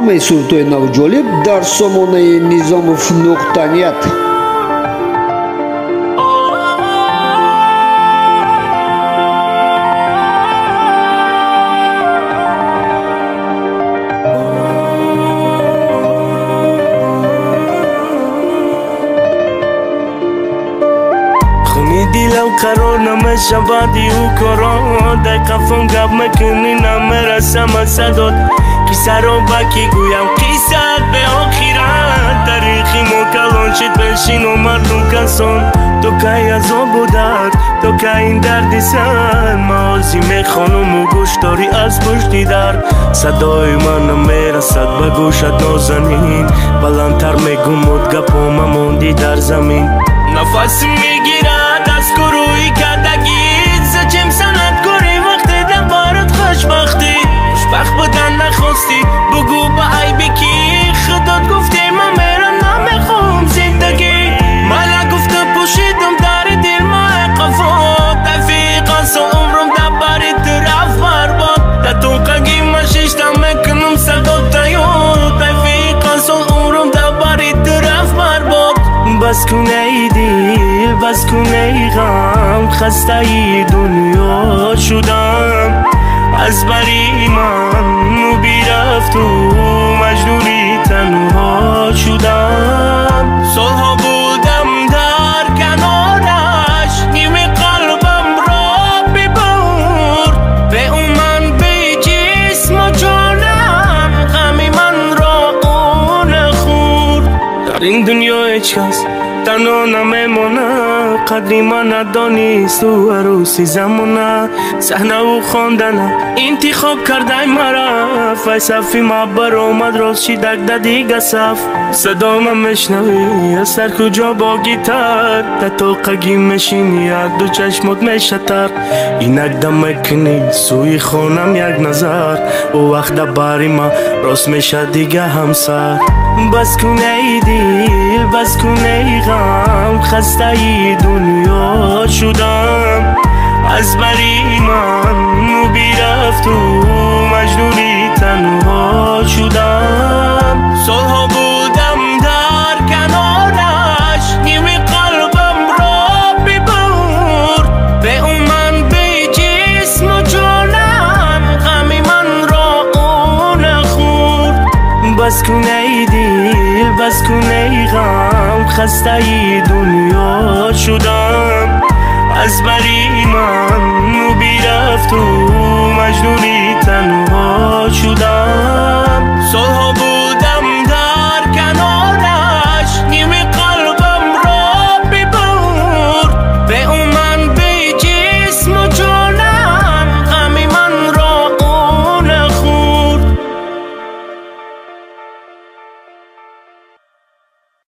برнамаи Суртои Навҷолиб дар сомонаи Низомов Нуқтаният. دلم قرار نمی‌شود او کارا در قفم گپ میکنی نمیرسم صدات قصه رو با کی گویم قصه به آخرت تاریخی مکلان شد بنشین و مردم کسان تو که عذاب و درد تو که این درد سر معاذی میخوانم و گوش داری از پشتی در صدای من نمیرسد به گوشت نازنین بلندتر میگم گپام ماندی در زمین نفس میگیرد از گروهی کردگی زچم سند کاری وقتی در بارت خوشبختی خوشبخت بودن نخواستی بگو با عیبی کی خودت گفتی من میرم نمیخوام زندگی من نگفتم پوشیدم در دل ما قفا تفیق از عمرم در باری طرف برباد در توقعی من ششتم میکنم صدات تیاد تفیق از عمرم در باری طرف برباد بس کن ای دل بس کن ای غم خسته ای دنیا شدم از بری من بیرفت و مجنونی تنها شدم سالها بودم در کنارش نیمه قلبم را ببرد به اون من به جسم و جانم غمی من را اون خورد در این دنیا هیچ کس تنها نمیمونه قدری من ندانیست تو عروسی زمانه صحنه و خواندنه انتخاب کرده مرا فلسفی معبر آمد راست شی دک دیگه صف صدا من میشنوی از سر کجا با گیتر در توقعی میشینی دو چشمات میشتر اینک دم میکنی سوی خونم یک نظر و وقت باری ما راست میشه دیگه همسر بس کن ای دل بس کن ای غم خسته ای دنیا شدم از بری من بیرفت و مجنونی تنها شدم سالها بودم در کنارش نیمه قلبم را ببرد به اون من به جسم و جانم غمی من را اون خورد بس کن ای دل بس کن ای غم خسته ای دنیا شدم از بری من بیرفت و مجنونی